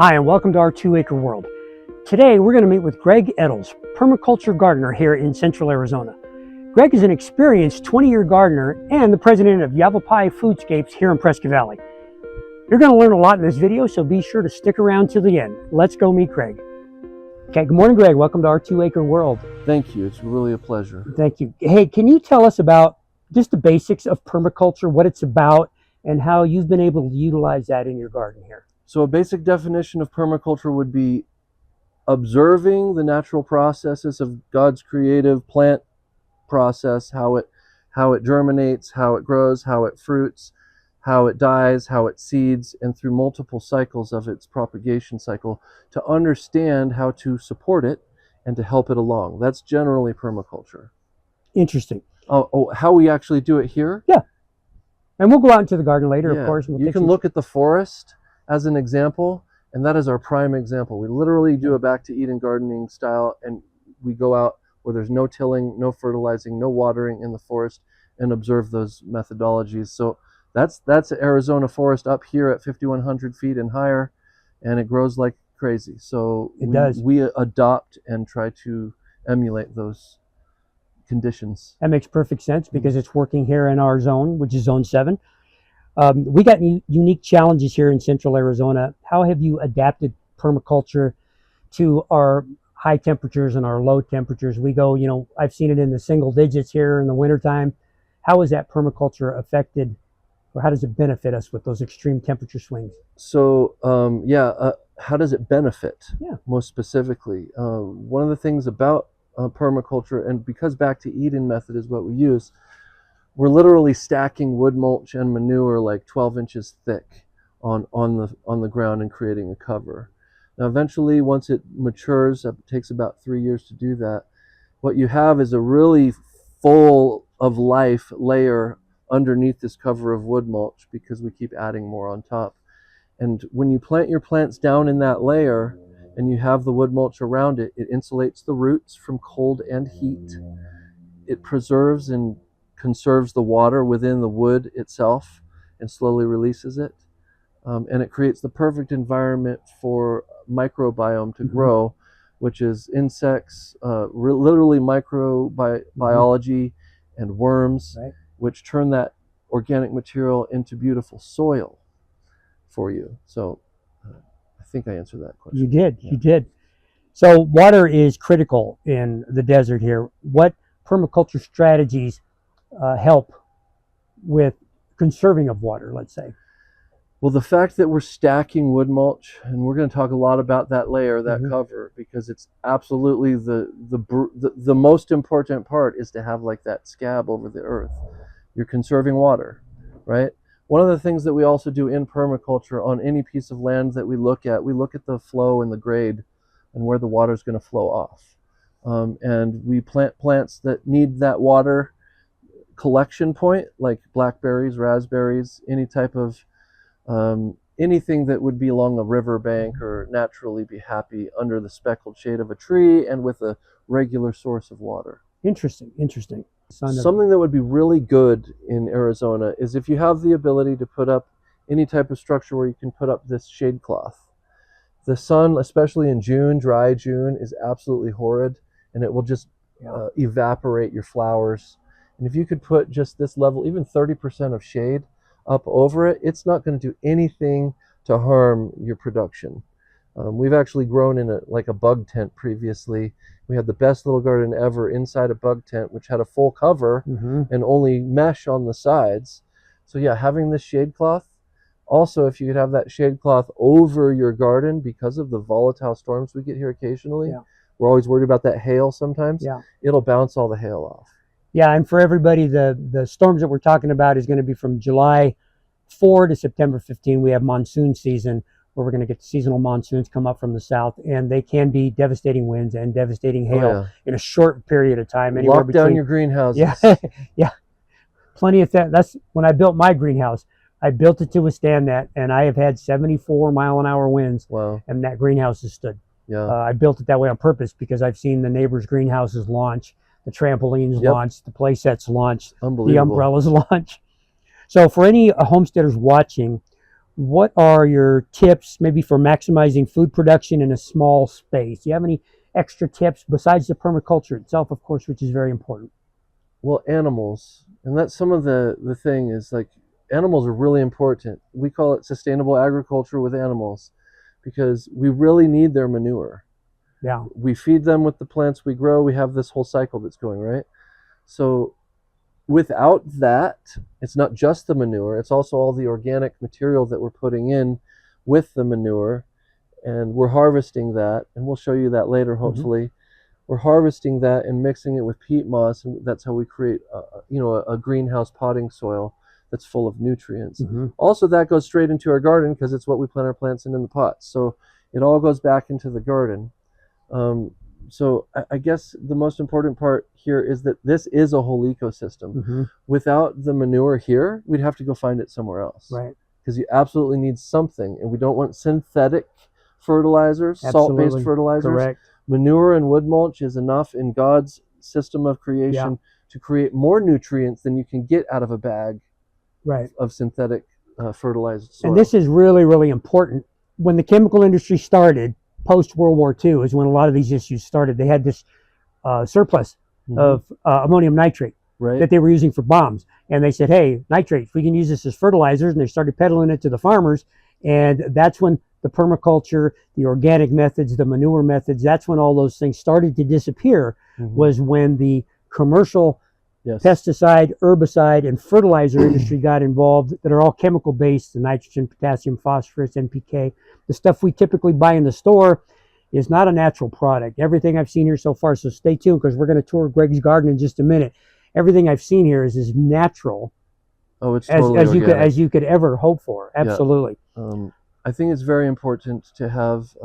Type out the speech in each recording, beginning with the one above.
Hi, and welcome to our 2-Acre World. Today, we're going to meet with Greg Eddolls, permaculture gardener here in Central Arizona. Greg is an experienced 20-year gardener and the president of Yavapai Foodscapes here in Prescott Valley. You're going to learn a lot in this video, so be sure to stick around till the end. Let's go meet Greg. Okay, good morning, Greg. Welcome to our 2-Acre World. Thank you. It's really a pleasure. Thank you. Hey, can you tell us about just the basics of permaculture, what it's about, and how you've been able to utilize that in your garden here? So a basic definition of permaculture would be observing the natural processes of God's creative plant process, how it germinates, how it grows, how it fruits, how it dies, how it seeds, and through multiple cycles of its propagation cycle to understand how to support it and to help it along. That's generally permaculture. Interesting. How we actually do it here? Yeah. And we'll go out into the garden later, of course. You can look at the forest as an example, and that is our prime example. We literally do a back to Eden gardening style, and we go out where there's no tilling, no fertilizing, no watering in the forest, and observe those methodologies. So that's Arizona forest up here at 5,100 feet and higher, and it grows like crazy. So we adopt and try to emulate those conditions. That makes perfect sense because it's working here in our zone, which is Zone 7. We got unique challenges here in Central Arizona. How have you adapted permaculture to our high temperatures and our low temperatures? We go, I've seen it in the single digits here in the wintertime. How is that permaculture affected, or how does it benefit us with those extreme temperature swings? So, how does it benefit? Yeah. Most specifically? One of the things about permaculture, and because back to Eden method is what we use, we're literally stacking wood mulch and manure like 12 inches thick on the ground and creating a cover. Now eventually, once it matures, it takes about 3 years to do that, what you have is a really full of life layer underneath this cover of wood mulch because we keep adding more on top. And when you plant your plants down in that layer and you have the wood mulch around it, it insulates the roots from cold and heat. It preserves and conserves the water within the wood itself and slowly releases it. And it creates the perfect environment for microbiome to grow, which is insects, literally microbiology and worms, which turn that organic material into beautiful soil for you. So I think I answered that question. You did, you did. So water is critical in the desert here. What permaculture strategies help with conserving of water, let's say? Well, the fact that we're stacking wood mulch, and we're going to talk a lot about that layer, that cover, because it's absolutely the most important part is to have like that scab over the earth. You're conserving water, right? One of the things that we also do in permaculture on any piece of land that we look at the flow and the grade and where the water is going to flow off. And we plant plants that need that water collection point, like blackberries, raspberries, any type of anything that would be along a river bank or naturally be happy under the speckled shade of a tree and with a regular source of water. Interesting. Something that would be really good in Arizona is if you have the ability to put up any type of structure where you can put up this shade cloth. The sun, especially in June, dry June, is absolutely horrid, and it will just evaporate your flowers. And if you could put just this level, even 30% of shade up over it, it's not going to do anything to harm your production. We've actually grown in a bug tent previously. We had the best little garden ever inside a bug tent, which had a full cover and only mesh on the sides. So yeah, having this shade cloth. Also, if you could have that shade cloth over your garden because of the volatile storms we get here occasionally, we're always worried about that hail sometimes. It'll bounce all the hail off. Yeah, and for everybody, the storms that we're talking about is going to be from July 4 to September 15. We have monsoon season where we're going to get seasonal monsoons come up from the south, and they can be devastating winds and devastating hail in a short period of time. Lock down your greenhouses. Yeah, plenty of that. That's when I built my greenhouse. I built it to withstand that, and I have had 74-mile-an-hour winds, and that greenhouse has stood. I built it that way on purpose because I've seen the neighbors' greenhouses launch, the trampolines launch, the play sets launch, the umbrellas launch. So for any homesteaders watching, what are your tips maybe for maximizing food production in a small space? Do you have any extra tips besides the permaculture itself, of course, which is very important? Well, animals, and that's some of the thing is like animals are really important. We call it sustainable agriculture with animals because we really need their manure. Yeah. We feed them with the plants we grow. We have this whole cycle that's going, right? So without that, it's not just the manure, it's also all the organic material that we're putting in with the manure, and we're harvesting that, and we'll show you that later, hopefully. We're harvesting that and mixing it with peat moss, and that's how we create a greenhouse potting soil that's full of nutrients. Also, that goes straight into our garden because it's what we plant our plants in the pots. So it all goes back into the garden. So I guess the most important part here is that this is a whole ecosystem. Without the manure here, we'd have to go find it somewhere else. Right. Because you absolutely need something, and we don't want synthetic fertilizers, salt-based fertilizers. Correct. Manure and wood mulch is enough in God's system of creation to create more nutrients than you can get out of a bag of synthetic fertilized soil. And this is really, really important. When the chemical industry started, post World War II, is when a lot of these issues started. They had this surplus of ammonium nitrate that they were using for bombs. And they said, hey, nitrates, we can use this as fertilizers. And they started peddling it to the farmers. And that's when the permaculture, the organic methods, the manure methods, that's when all those things started to disappear, was when the commercial pesticide, herbicide, and fertilizer industry got involved that are all chemical based, the nitrogen, potassium, phosphorus, NPK. The stuff we typically buy in the store is not a natural product. Everything I've seen here so far, so stay tuned because we're going to tour Greg's garden in just a minute. Everything I've seen here is as natural it's totally as you could ever hope for. Absolutely. I think it's very important to have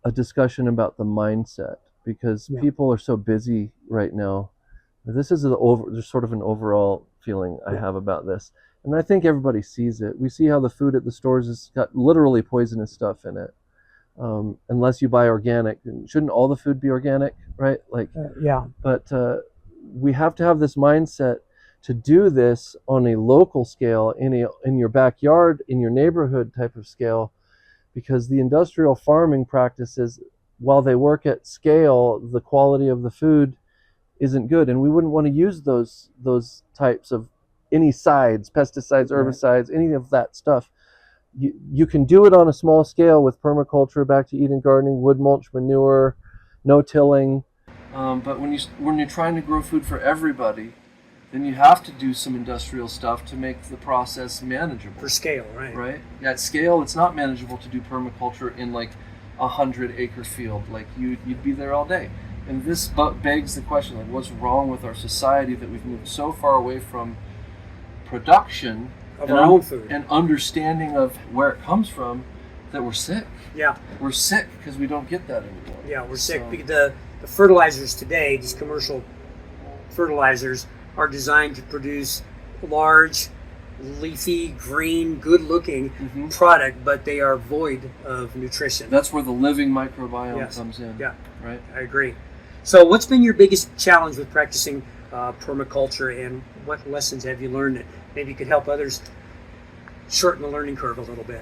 a discussion about the mindset because people are so busy right now. This is there's sort of an overall feeling I have about this. And I think everybody sees it. We see how the food at the stores has got literally poisonous stuff in it. Unless you buy organic. Shouldn't all the food be organic, right? But we have to have this mindset to do this on a local scale, in your backyard, in your neighborhood type of scale, because the industrial farming practices, while they work at scale, the quality of the food isn't good, and we wouldn't want to use those types of any sides, pesticides, herbicides, any of that stuff. You can do it on a small scale with permaculture, back to Eden gardening, wood mulch, manure, no tilling. But when you're trying to grow food for everybody, then you have to do some industrial stuff to make the process manageable. For scale, right? Right. Yeah, at scale, it's not manageable to do permaculture in like 100-acre field. Like you'd be there all day. And this begs the question, like, what's wrong with our society that we've moved so far away from production of our own food and understanding of where it comes from, that we're sick. Yeah. We're sick because we don't get that anymore. Yeah, we're sick because the fertilizers today, these commercial fertilizers, are designed to produce large, leafy, green, good-looking product, but they are void of nutrition. That's where the living microbiome comes in. Yeah, right. I agree. So what's been your biggest challenge with practicing permaculture, and what lessons have you learned that maybe could help others shorten the learning curve a little bit?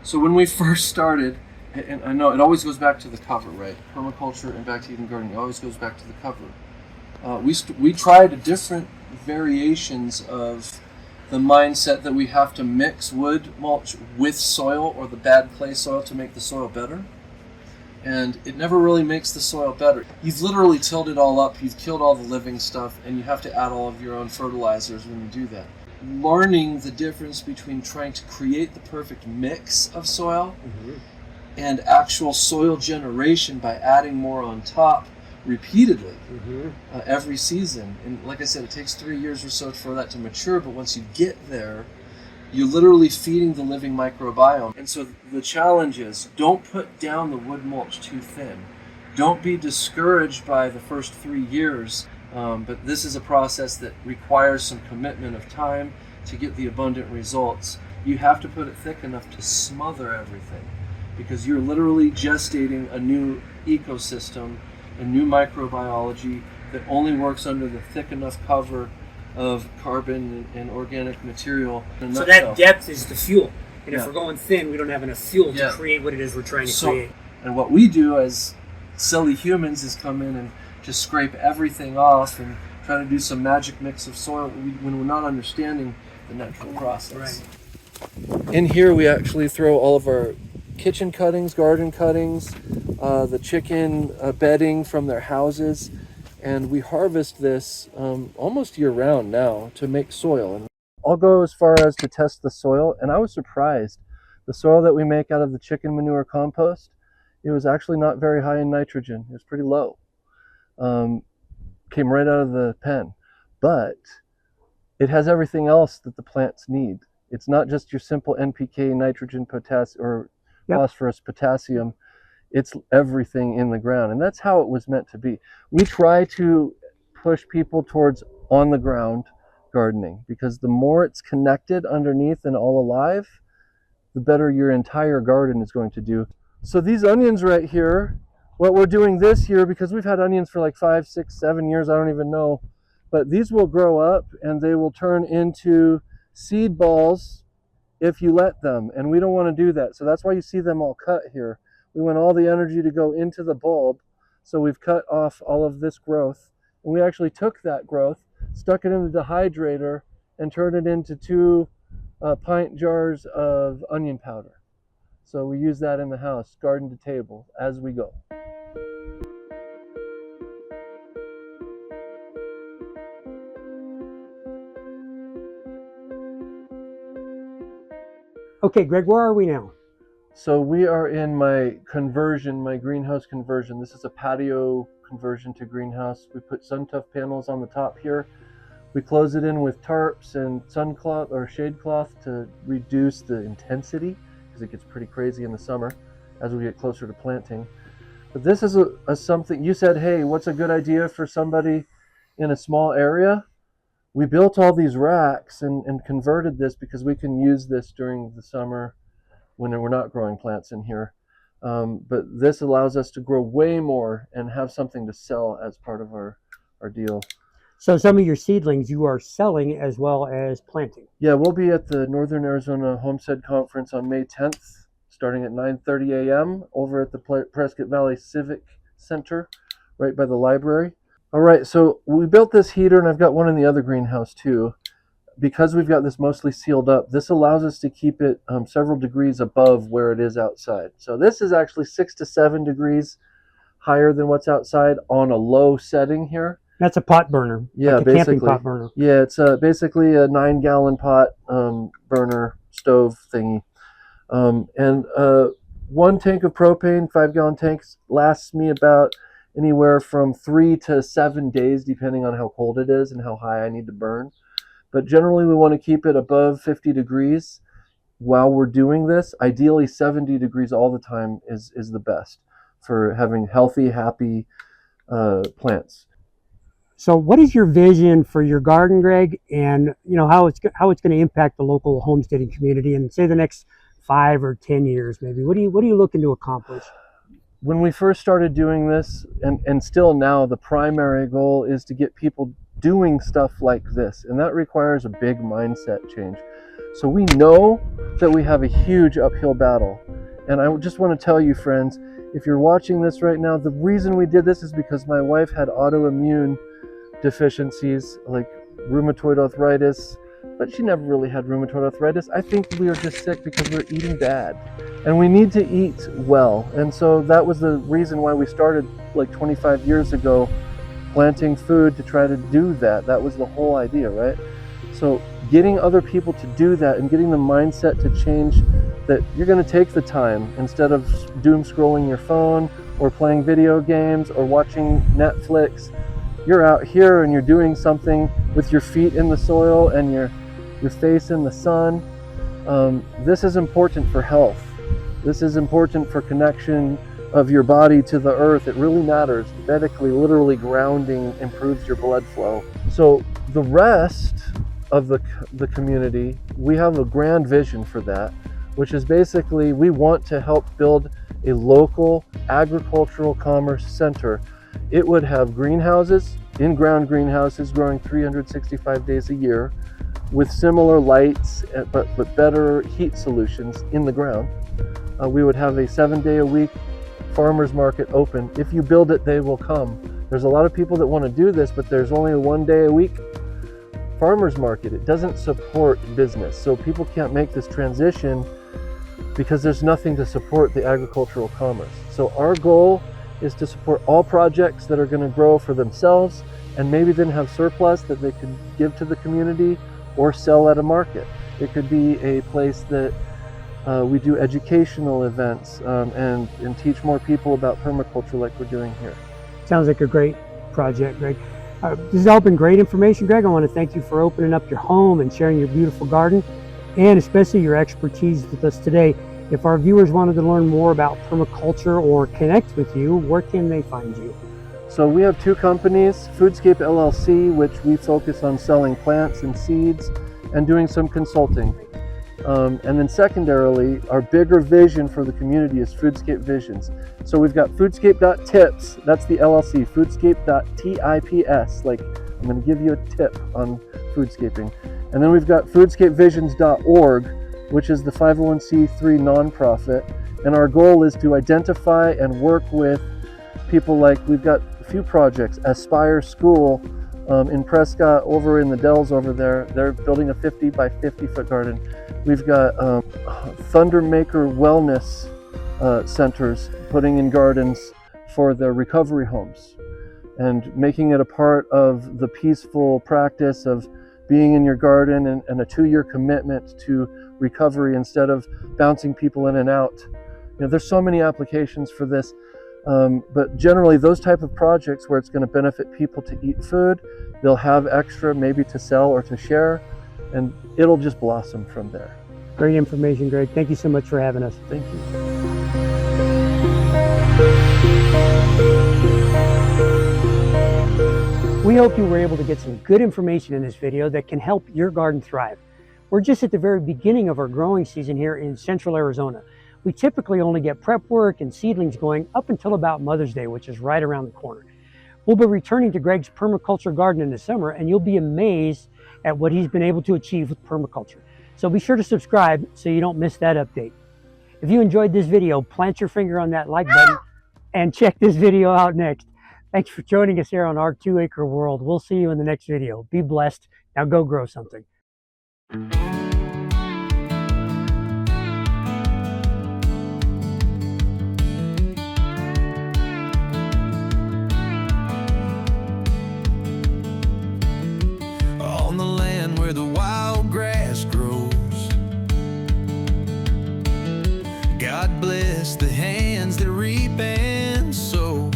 So when we first started, and I know it always goes back to the cover, right? Permaculture and back to Eden gardening, it always goes back to the cover. We tried different variations of the mindset that we have to mix wood mulch with soil or the bad clay soil to make the soil better. And it never really makes the soil better. You've literally tilled it all up, you've killed all the living stuff, and you have to add all of your own fertilizers when you do that. Learning the difference between trying to create the perfect mix of soil and actual soil generation by adding more on top repeatedly every season. And like I said, it takes 3 years or so for that to mature, but once you get there, you're literally feeding the living microbiome. And so the challenge is, don't put down the wood mulch too thin. Don't be discouraged by the first 3 years, but this is a process that requires some commitment of time to get the abundant results. You have to put it thick enough to smother everything, because you're literally gestating a new ecosystem, a new microbiology that only works under the thick enough cover of carbon and organic material. So that depth is the fuel. And if Yeah. we're going thin, we don't have enough fuel to Yeah. create what it is we're trying to create. And what we do as silly humans is come in and just scrape everything off and try to do some magic mix of soil when we're not understanding the natural process. Right. In here we actually throw all of our kitchen cuttings, garden cuttings, the chicken bedding from their houses, and we harvest this almost year round now to make soil. And I'll go as far as to test the soil, and I was surprised. The soil that we make out of the chicken manure compost, it was actually not very high in nitrogen. It was pretty low. Came right out of the pen, but it has everything else that the plants need. It's not just your simple NPK, nitrogen, potassium, or phosphorus, potassium. It's everything in the ground, and that's how it was meant to be. We try to push people towards on the ground gardening, because the more it's connected underneath and all alive, the better your entire garden is going to do. So these onions right here, what we're doing this year, because we've had onions for like 5, 6, 7 years, I don't even know, but these will grow up and they will turn into seed balls if you let them, and we don't want to do that. So that's why you see them all cut here. We want all the energy to go into the bulb, so we've cut off all of this growth, and we actually took that growth, stuck it in the dehydrator, and turned it into 2 pint jars of onion powder. So we use that in the house, garden to table, as we go. Okay, Greg, where are we now? So we are in my conversion, my greenhouse conversion. This is a patio conversion to greenhouse. We put SunTough panels on the top here. We close it in with tarps and sun cloth or shade cloth to reduce the intensity, because it gets pretty crazy in the summer as we get closer to planting. But this is a something, you said, hey, what's a good idea for somebody in a small area? We built all these racks and converted this because we can use this during the summer when we're not growing plants in here. But this allows us to grow way more and have something to sell as part of our deal. So some of your seedlings you are selling as well as planting. Yeah, we'll be at the Northern Arizona Homestead Conference on May 10th, starting at 9:30 a.m. over at the Prescott Valley Civic Center, right by the library. All right, so we built this heater, and I've got one in the other greenhouse too. Because we've got this mostly sealed up, this allows us to keep it several degrees above where it is outside. So this is actually 6 to 7 degrees higher than what's outside on a low setting here. That's a pot burner. Yeah, like a camping pot burner. Yeah, it's basically a 9-gallon pot burner stove thingy. And 1 tank of propane, 5-gallon tanks, lasts me about anywhere from 3 to 7 days, depending on how cold it is and how high I need to burn. But generally we want to keep it above 50 degrees while we're doing this. Ideally 70 degrees all the time is the best for having healthy, happy plants. So what is your vision for your garden, Greg, and how it's going to impact the local homesteading community in, say, the next 5 or 10 years maybe? What are you looking to accomplish? When we first started doing this, and still now, the primary goal is to get people doing stuff like this, and that requires a big mindset change. So we know that we have a huge uphill battle, and I just want to tell you, friends, if you're watching this right now, the reason we did this is because my wife had autoimmune deficiencies like rheumatoid arthritis, but she never really had rheumatoid arthritis. I think we are just sick because we're eating bad, and we need to eat well. And so that was the reason why we started like 25 years ago planting food to try to do that. That was the whole idea, right? So getting other people to do that and getting the mindset to change, that you're going to take the time instead of doom scrolling your phone or playing video games or watching Netflix. You're out here and you're doing something with your feet in the soil and your face in the sun. This is important for health. This is important for connection of your body to the earth. It really matters. Medically, literally grounding improves your blood flow. So the rest of the community, we have a grand vision for that, which is basically we want to help build a local agricultural commerce center. It would have greenhouses, in-ground greenhouses growing 365 days a year with similar lights, but better heat solutions in the ground. We would have a 7-day-a-week farmers market open. If you build it, they will come. There's a lot of people that want to do this, but there's only a 1-day-a-week farmers market. It doesn't support business, so people can't make this transition because there's nothing to support the agricultural commerce. So our goal is to support all projects that are going to grow for themselves and maybe then have surplus that they could give to the community or sell at a market. It could be a place that we do educational events and teach more people about permaculture like we're doing here. Sounds like a great project, Greg. This has all been great information, Greg. I want to thank you for opening up your home and sharing your beautiful garden, and especially your expertise with us today. If our viewers wanted to learn more about permaculture or connect with you, where can they find you? So we have 2 companies, Foodscape LLC, which we focus on selling plants and seeds and doing some consulting. And then secondarily, our bigger vision for the community is Foodscape Visions. So we've got foodscape.tips, that's the LLC, foodscape.tips, like I'm going to give you a tip on foodscaping. And then we've got foodscapevisions.org, which is the 501c3 nonprofit. And our goal is to identify and work with people like, we've got a few projects, Aspire School in Prescott, over in the Dells over there. They're building a 50 by 50 foot garden. We've got Thundermaker Wellness centers putting in gardens for their recovery homes and making it a part of the peaceful practice of being in your garden and a 2-year commitment to recovery instead of bouncing people in and out. You know, there's so many applications for this, but generally those type of projects where it's going to benefit people to eat food, they'll have extra maybe to sell or to share, and it'll just blossom from there. Great information, Greg. Thank you so much for having us. Thank you. We hope you were able to get some good information in this video that can help your garden thrive. We're just at the very beginning of our growing season here in Central Arizona. We typically only get prep work and seedlings going up until about Mother's Day, which is right around the corner. We'll be returning to Greg's permaculture garden in the summer, and you'll be amazed at what he's been able to achieve with permaculture. So be sure to subscribe so you don't miss that update. If you enjoyed this video, plant your finger on that like button and check this video out next. Thanks for joining us here on our 2-acre world. We'll see you in the next video. Be blessed. Now go grow something. On the land where the wild grass grows, God bless the hands that reap and sow.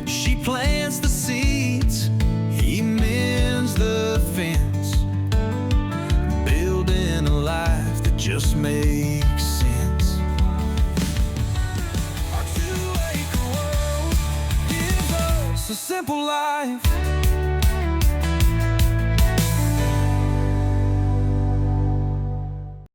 She plants the seeds, he mends the fence, building a life that just makes sense. Our 2-acre world gives us a simple life.